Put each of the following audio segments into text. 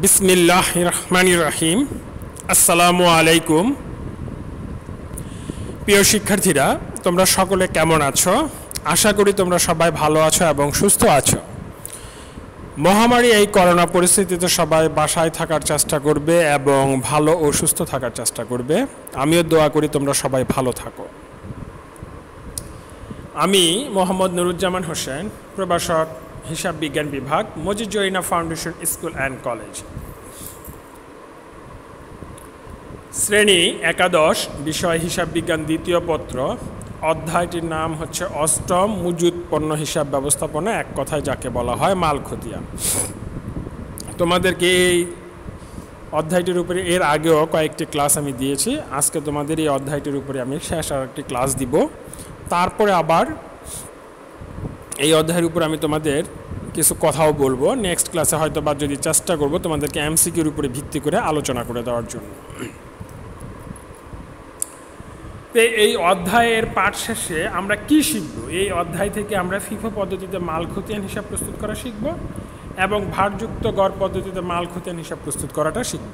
বিসমিল্লাহির রহমানির রহিম। আসসালামু আলাইকুম। প্রিয় শিক্ষার্থীরা, তোমরা সকলে কেমন আছো? আশা করি তোমরা সবাই ভালো আছো এবং সুস্থ আছো। মহামারী এই করোনা পরিস্থিতিতে সবাই বাসায় থাকার চেষ্টা করবে এবং ভালো ও সুস্থ থাকার চেষ্টা করবে। আমিও দোয়া করি তোমরা সবাই ভালো থাকো। আমি মোহাম্মদ নুরুজ্জামান হোসেন, প্রভাষক, হিসাব বিজ্ঞান বিভাগ, Majid Jarina foundation school and college. শ্রেণী একাদশ, বিষয় হিসাব বিজ্ঞান, দ্বিতীয় পত্র। অধ্যায়টির নাম হচ্ছে অষ্টম, মজুদ পণ্য হিসাব ব্যবস্থাপনা, এক কথায় যাকে বলা হয় মাল খতিয়ান। তোমাদেরকে এই অধ্যায়টির উপরে এর আগেও কয়েকটি ক্লাস আমি দিয়েছি। আজকে তোমাদের এই অধ্যায়টির উপরে আমি শেষ আর একটি ক্লাস দিব। তারপরে আবার এই অধ্যায়ের উপর আমি তোমাদের কিছু কথাও বলবো। নেক্সট ক্লাসে হয়তো বা যদি চেষ্টা করব তোমাদেরকে এমসিকিউর উপরে ভিত্তি করে আলোচনা করে দেওয়ার জন্য। এই অধ্যায়ের পাঠ শেষে আমরা কি শিখব? এই অধ্যায় থেকে আমরা ফিফো পদ্ধতিতে মাল খতিয়ান হিসাব প্রস্তুত করা শিখব এবং ভারযুক্ত গড় পদ্ধতিতে মাল খতিয়ান হিসাব প্রস্তুত করাটা শিখব।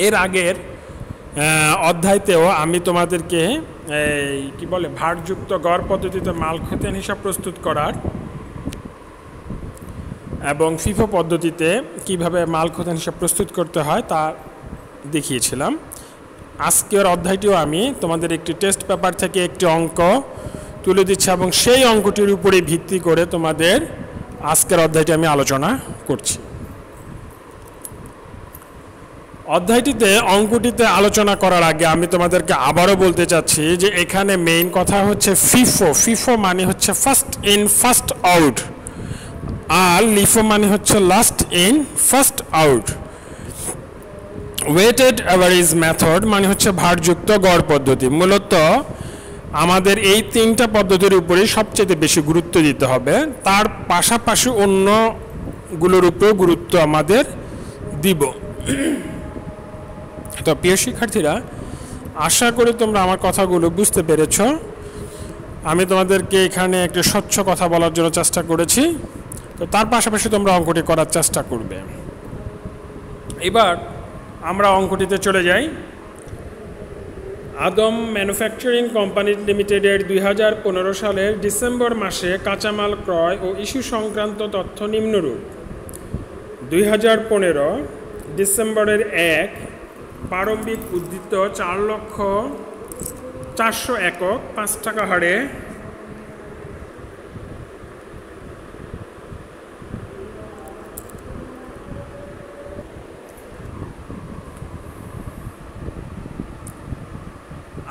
এর আগের অধ্যায়তেও আমি তোমাদেরকে ভারযুক্ত গড় পদ্ধতিতে মাল খতিয়ান হিসাব প্রস্তুত করার এবং ফিফো পদ্ধতিতে কিভাবে মাল খতিয়ান হিসাব প্রস্তুত করতে হয় তা দেখিয়েছিলাম। আজকের অধ্যায়টিও আমি তোমাদের একটি টেস্ট পেপার থেকে একটি অঙ্ক তুলে দিচ্ছি এবং সেই অঙ্কটির উপরে ভিত্তি করে তোমাদের আজকের অধ্যায়টি আমি আলোচনা করছি। অধ্যায়টিতে অঙ্কটিতে আলোচনা করার আগে আমি তোমাদেরকে আবারও বলতে চাচ্ছি যে এখানে মেইন কথা হচ্ছে ফিফো। ফিফো মানে হচ্ছে ফার্স্ট ইন ফার্স্ট আউট, আর লিফো মানে হচ্ছে last in first out. Weighted average method মানে হচ্ছে ভারযুক্ত গড় পদ্ধতি। মূলত আমাদের এই তিনটা পদ্ধতির উপরেই সবচেয়ে বেশি গুরুত্ব দিতে হবে, তার পাশাপাশি অন্যগুলোর উপরেও গুরুত্ব আমাদের দিব। তো প্রিয় শিক্ষার্থীরা, আশা করি তোমরা আমার কথাগুলো বুঝতে পেরেছ। আমি তোমাদেরকে এখানে একটু স্বচ্ছ কথা বলার জন্য চেষ্টা করেছি, তো তার পাশাপাশি তোমরা অঙ্কটি করার চেষ্টা করবে। এবার আমরা অঙ্কটিতে চলে যাই। আদম ম্যানুফ্যাকচারিং কোম্পানি লিমিটেডের 2015 সালের ডিসেম্বর মাসে কাঁচামাল ক্রয় ও ইস্যু সংক্রান্ত তথ্য নিম্নরূপ। 2015 ডিসেম্বরের 1 প্রারম্ভিক উদ্ধৃত 4,400,000 একক 5 টাকা হারে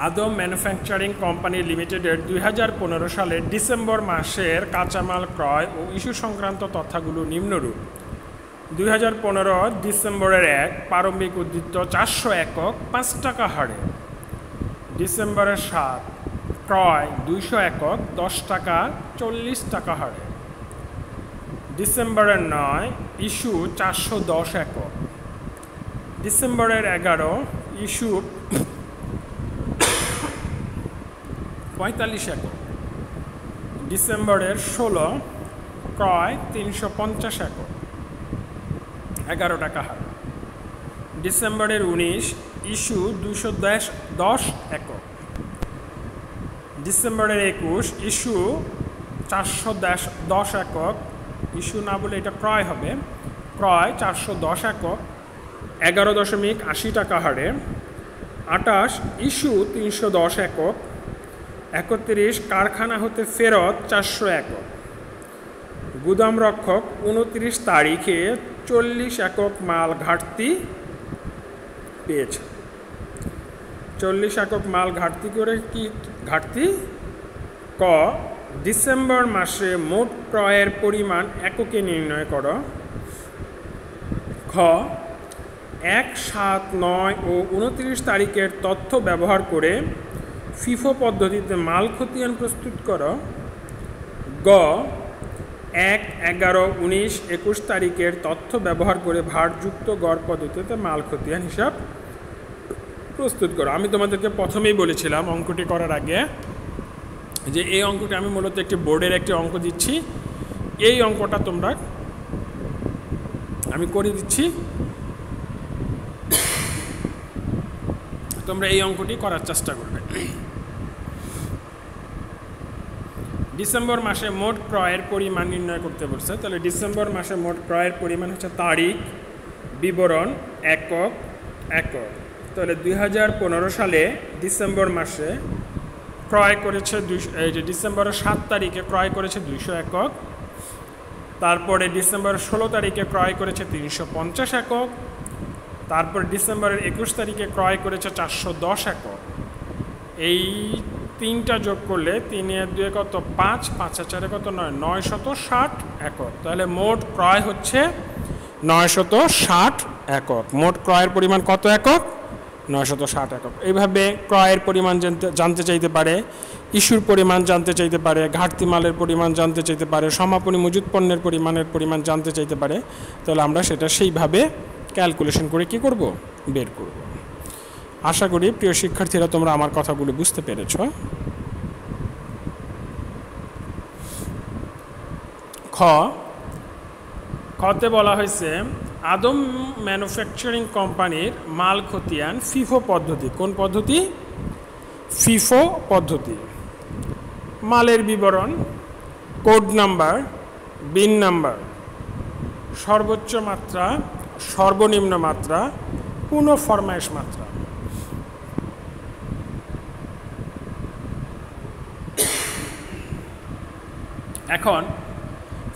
আদম ম্যানুফ্যাকচারিং কোম্পানি লিমিটেডের 2015 সালের ডিসেম্বর মাসের কাঁচামাল ক্রয় ও ইস্যু সংক্রান্ত তথ্যগুলো নিম্নরূপ। 2015 ডিসেম্বরের 1 প্রারম্ভিক উদ্ধৃত 400 একক 5 টাকা হারে। ডিসেম্বরের 7 ক্রয় 200 একক 10 টাকা 40 টাকা হারে। ডিসেম্বরের 9 ইস্যু 410 একক। ডিসেম্বরের 11 ইস্যু 45 একক। ডিসেম্বরের 16 ক্রয় 350 একক 11 টাকা হারে। ডিসেম্বরের 19 ইস্যু 210 একক। ডিসেম্বরের 21 ইস্যু 410 একক, ইস্যু না বলে এটা ক্রয় হবে, ক্রয় 410 একক 11.80 টাকা হারে। 28 ইস্যু 310 একক। 31 কারখানা হতে ফেরত 400 একক। গুদাম রক্ষক 29 তারিখে 40 একক মাল ঘাটতি পেয়েছে। 40 একক মাল ঘাটতি করে কি ঘাটতি? ক ডিসেম্বর মাসে মোট ক্রয়ের পরিমাণ এককে নির্ণয় করো। খ 1, 7, 9 ও 29 তারিখের তথ্য ব্যবহার করে ফিফো পদ্ধতিতে মাল খতিয়ান প্রস্তুত করো। গ 1, 11, 19, 21 তারিখের তথ্য ব্যবহার করে ভারযুক্ত গড় পদ্ধতিতে মাল খতিয়ান হিসাব প্রস্তুত করো। আমি তোমাদেরকে প্রথমেই বলেছিলাম অঙ্কটি করার আগে যে এই অঙ্কটি আমি মূলত একটি বোর্ডের একটি অঙ্ক দিচ্ছি। এই অঙ্কটা তোমরা আমি করে দিচ্ছি, তোমরা এই অঙ্কটি করার চেষ্টা করবে। ডিসেম্বর মাসে মোট ক্রয়ের পরিমাণ নির্ণয় করতে বলছে। তাহলে ডিসেম্বর মাসে মোট ক্রয়ের পরিমাণ হচ্ছে তারিখ, বিবরণ, একক, একক। তাহলে 2015 সালে ডিসেম্বর মাসে ক্রয় করেছে এই যে ডিসেম্বরের 7 তারিখে ক্রয় করেছে 200 একক। তারপরে ডিসেম্বরের 16 তারিখে ক্রয় করেছে 350 একক। তারপর ডিসেম্বরের 21 তারিখে ক্রয় করেছে 410 একক। এই তিনটা যোগ করলে 3 এর 2 কত 5, 5 আর 4 কত 9, 960 একক। তাহলে মোট ক্রয় হচ্ছে 960 একক। মোট ক্রয়ের পরিমাণ কত একক? 960 একক। এইভাবে ক্রয়ের পরিমাণ জানতে চাইতে পারে, ইস্যুর পরিমাণ জানতে চাইতে পারে, ঘাটতি মালের পরিমাণ জানতে চাইতে পারে, সমাপনী মজুত পণ্যের পরিমাণ জানতে চাইতে পারে। তাহলে আমরা সেটা সেইভাবে ক্যালকুলেশন করে কি করব? বের করব। আশা করি প্রিয় শিক্ষার্থীরা তোমরা আমার কথাগুলো বুঝতে পেরেছ। খতে বলা হয়েছে আদম ম্যানুফ্যাকচারিং কোম্পানির মাল খতিয়ান ফিফো পদ্ধতি। কোন পদ্ধতি? ফিফো পদ্ধতি। মালের বিবরণ, কোড নাম্বার, বিন নাম্বার, সর্বোচ্চ মাত্রা, সর্বনিম্ন মাত্রা, পূর্ণ ফরমায়েশ মাত্রা। এখন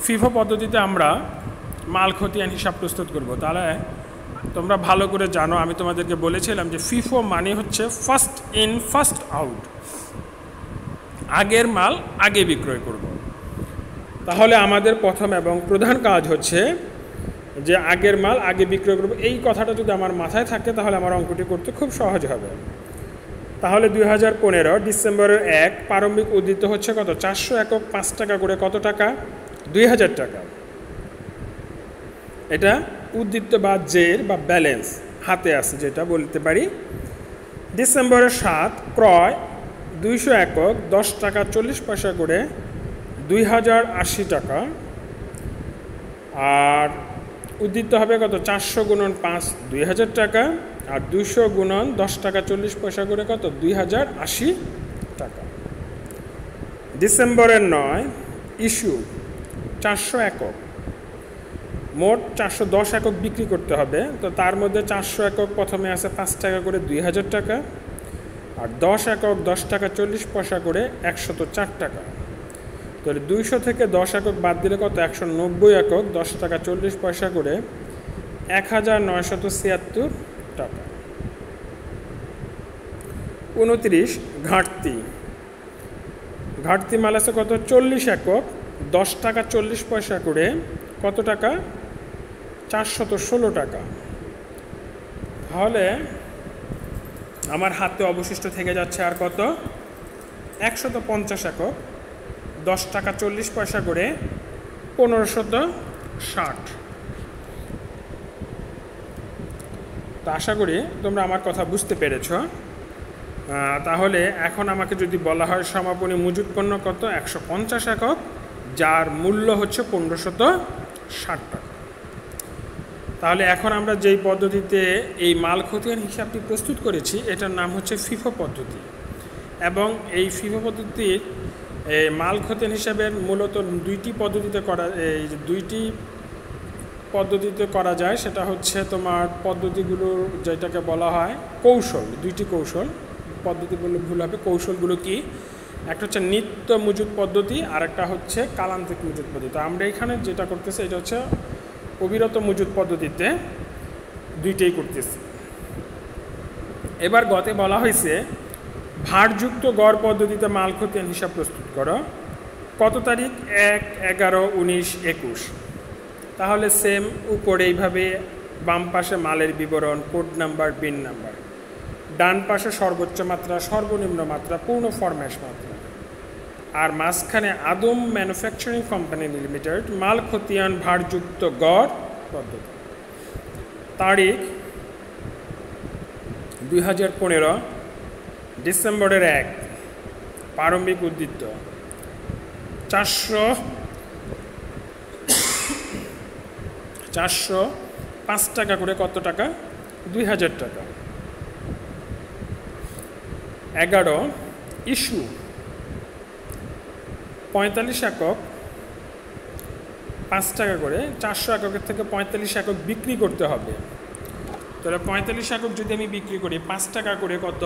ফিফো পদ্ধতিতে আমরা মাল খতিয়ান হিসাব প্রস্তুত করব। তাহলে তোমরা ভালো করে জানো, আমি তোমাদেরকে বলেছিলাম যে ফিফো মানে হচ্ছে ফার্স্ট ইন ফার্স্ট আউট, আগের মাল আগে বিক্রয় করব। তাহলে আমাদের প্রথম এবং প্রধান কাজ হচ্ছে যে আগের মাল আগে বিক্রয় করব। এই কথাটা যদি আমার মাথায় থাকে তাহলে আমার অঙ্কটি করতে খুব সহজ হবে। তাহলে 2015 ডিসেম্বরের 1 প্রারম্ভিক উদ্ধৃত হচ্ছে কত? 400 একক 5 টাকা করে। কত টাকা? 2000 টাকা। এটা উদ্ধৃত বা জের বা ব্যালেন্স হাতে আছে, যেটা বলতে পারি। ডিসেম্বরের 7 ক্রয় 200 একক 10 টাকা 40 পয়সা করে, 2080 টাকা। আর উদ্ধৃত হবে কত? 400 গুণন 5 2000 টাকা, আর 200 গুণন 10 টাকা 40 পয়সা করে কত? 2080 টাকা। ডিসেম্বরের 9 ইস্যু 400 একক, মোট 410 একক বিক্রি করতে হবে। তো তার মধ্যে 400 একক প্রথমে আছে 5 টাকা করে 2000 টাকা, আর 10 একক 10 টাকা 40 পয়সা করে 104 টাকা। তাহলে 200 থেকে 10 একক বাদ দিলে কত? 190 একক 10 টাকা 40 পয়সা করে 1976 টাকা। 29 ঘাটতি। ঘাটতি মাল আছে কত? 40 একক 10 টাকা 40 পয়সা করে। কত টাকা? 416 টাকা। তাহলে আমার হাতে অবশিষ্ট থেকে যাচ্ছে আর কত? 150 একক 10 টাকা 40 পয়সা করে 1560। তো আশা করি তোমরা আমার কথা বুঝতে পেরেছ। তাহলে এখন আমাকে যদি বলা হয় সমাপনী মজুত পণ্য কত? 150 একক, যার মূল্য হচ্ছে 1560 টাকা। তাহলে এখন আমরা যেই পদ্ধতিতে এই মাল খতিয়ান হিসাবটি প্রস্তুত করেছি এটার নাম হচ্ছে ফিফো পদ্ধতি। এবং এই ফিফো পদ্ধতির মাল খতিয়ান হিসাবের মূলত দুইটি পদ্ধতিতে করা যায়। সেটা হচ্ছে তোমার পদ্ধতিগুলো যেটাকে বলা হয় কৌশল। দুইটি কৌশল, পদ্ধতি বললে ভুল হবে। কৌশলগুলো কি? একটা হচ্ছে নিত্য মজুত পদ্ধতি, আর একটা হচ্ছে কালান্তিক মজুত পদ্ধতি। আমরা এখানে যেটা করতেছি এটা হচ্ছে অবিরত মজুত পদ্ধতিতে দুইটাই করতেছি। এবার গতে বলা হয়েছে ভারযুক্ত গড় পদ্ধতিতে মাল খতিয়ান হিসাব প্রস্তুত করো। কত তারিখ? 1, 11, 19, 21। তাহলে সেম উপরে এইভাবে বাম পাশে মালের বিবরণ, কোড নাম্বার, বিন নাম্বার, ডান পাশে সর্বোচ্চ মাত্রা, সর্বনিম্ন মাত্রা, পূর্ণ ফরমায়েশ মাত্রা, আর মাঝখানে আদম ম্যানুফ্যাকচারিং কোম্পানি লিমিটেড মাল খতিয়ান ভারযুক্ত গড় পদ্ধতি। তারিখ 2015 ডিসেম্বরের 1 প্রারম্ভিক উদ্ধৃত 400 5 টাকা করে কত টাকা? 2000 টাকা। 11 ইস্যু 45 একক 5 টাকা করে, 400 এককের থেকে 45 একক বিক্রি করতে হবে। তাহলে 45 একক যদি আমি বিক্রি করি 5 টাকা করে কত?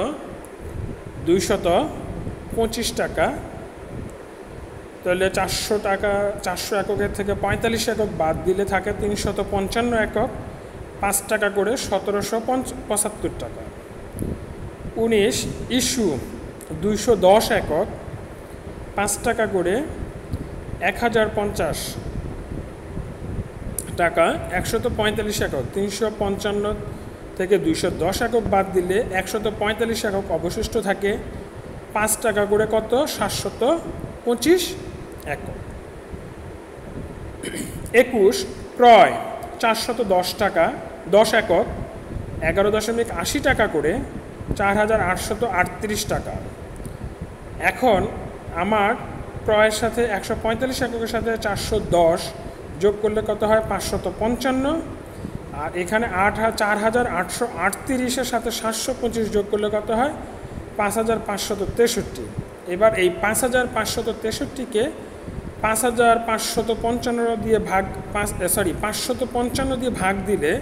225 টাকা। তাহলে 400 টাকা, 400 এককের থেকে 45 একক বাদ দিলে থাকে 355 একক, 5 টাকা করে 1775 টাকা। 19 ইস্যু 210 একক 5 টাকা করে 1050 টাকা, 145 একক, 355 থেকে 210 একক বাদ দিলে 145 একক অবশিষ্ট থাকে, 5 টাকা করে কত? 725 একক। 21 ক্রয় 410 টাকা 10 একক 11.80 টাকা করে, 4838 টাকা। এখন আমার ক্রয়ের সাথে 145 এককের সাথে 410 যোগ করলে কত হয়? 555। আর এখানে 4838 সাথে 725 যোগ করলে কত হয়? 5563। এবার এই 5563কে 5555 দিয়ে ভাগ 555 দিয়ে ভাগ দিলে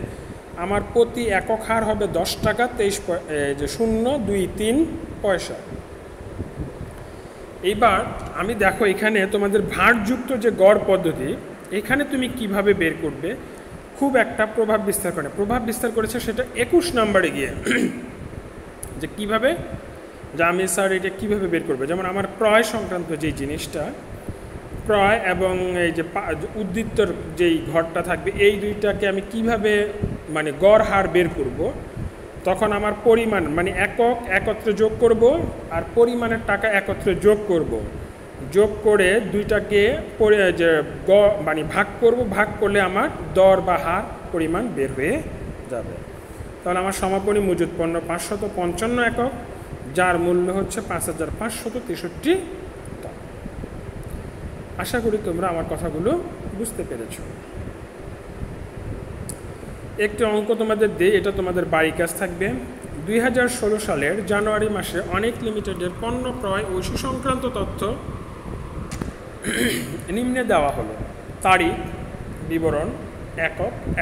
আমার প্রতি একক হার হবে 10 টাকা 0.23 পয়সা। এইবার আমি দেখো এখানে তোমাদের ভারযুক্ত যে গড় পদ্ধতি, এখানে তুমি কিভাবে বের করবে? খুব একটা প্রভাব বিস্তার করেছে সেটা 21 নম্বরে গিয়ে যে কিভাবে, যে আমি স্যার এটা কীভাবে বের করবে। যেমন আমার ক্রয় সংক্রান্ত যেই জিনিসটা, ক্রয় এবং এই যে উদ্বৃত্তর যেই ঘরটা থাকবে, এই দুইটাকে আমি কিভাবে মানে গড় হার বের করব, তখন আমার পরিমাণ মানে একক একত্রে যোগ করব আর পরিমাণের টাকা একত্রে যোগ করব, যোগ করে দুইটাকে যে মানে ভাগ করব, ভাগ করলে আমার দর বা হার পরিমাণ বের হয়ে যাবে। তাহলে আমার সমাপনী মজুদ পণ্য 555 একক, যার মূল্য হচ্ছে 5563 টাকা। আশা করি তোমরা আমার কথাগুলো বুঝতে পেরেছ। একটি অঙ্ক তোমাদের দিই, এটা তোমাদের বাড়ি কাজ থাকবে। 2016 সালের জানুয়ারি মাসে অনেক লিমিটেডের পণ্য ক্রয় ও ইস্যু সংক্রান্ত তথ্য নিম্নে দেওয়া হলো। তারিখ, বিবরণ,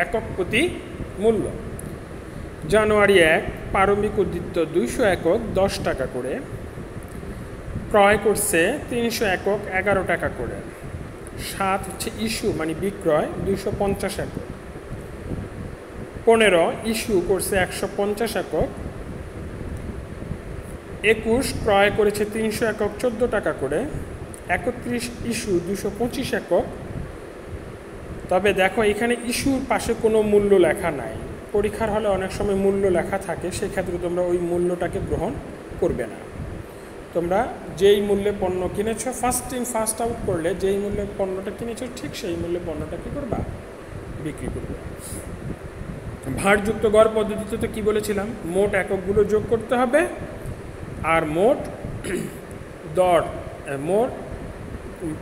একক প্রতি মূল্য। জানুয়ারি 1 প্রারম্ভিক উদ্বৃত্ত 200 একক 10 টাকা করে, ক্রয় করছে 300 একক 11 টাকা করে। 7 হচ্ছে ইস্যু মানে বিক্রয় 250 একক। 15 ইস্যু করছে 150 একক। 21 ক্রয় করেছে 300 একক 14 টাকা করে। 31 ইস্যু 225 একক। তবে দেখো এখানে ইস্যুর পাশে কোনো মূল্য লেখা নাই। পরীক্ষার হলে অনেক সময় মূল্য লেখা থাকে, সেক্ষেত্রে তোমরা ওই মূল্যটাকে গ্রহণ করবে না। তোমরা যেই মূল্যে পণ্য কিনেছো, ফার্স্ট ইন ফার্স্ট আউট করলে যেই মূল্যে পণ্যটা কিনেছো ঠিক সেই মূল্যে পণ্যটা কী করবা? বিক্রি করবে। ভারযুক্ত গড় পদ্ধতিতে তো কী বলেছিলাম? মোট এককগুলো যোগ করতে হবে আর মোট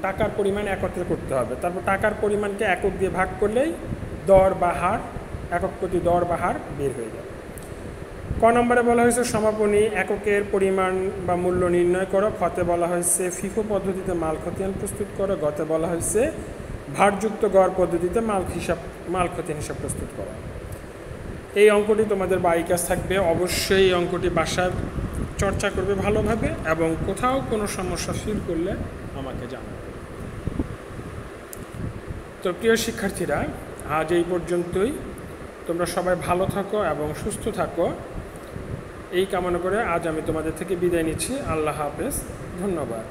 টাকার পরিমাণ একত্রে করতে হবে। তারপর টাকার পরিমাণকে একক দিয়ে ভাগ করলেই দর বা হার, একক প্রতি দর বা হার বের হয়ে যাবে। ক নম্বরে বলা হয়েছে সমাপনী এককের পরিমাণ বা মূল্য নির্ণয় করো। খতে বলা হয়েছে ফিফো পদ্ধতিতে মাল খতিয়ান প্রস্তুত করো। গতে বলা হয়েছে ভারযুক্ত গড় পদ্ধতিতে মাল খতিয়ান হিসাব প্রস্তুত করো। এই অঙ্কটি তোমাদের বাড়ির কাজ থাকবে। অবশ্যই এই অঙ্কটি বাসায় চর্চা করবে ভালোভাবে এবং কোথাও কোনো সমস্যা ফিল করলে আমাকে জানাবে। তো প্রিয় শিক্ষার্থীরা, আজ এই পর্যন্তই। তোমরা সবাই ভালো থাকো এবং সুস্থ থাকো, এই কামনা করে আজ আমি তোমাদের থেকে বিদায় নিচ্ছি। আল্লাহ হাফেজ, ধন্যবাদ।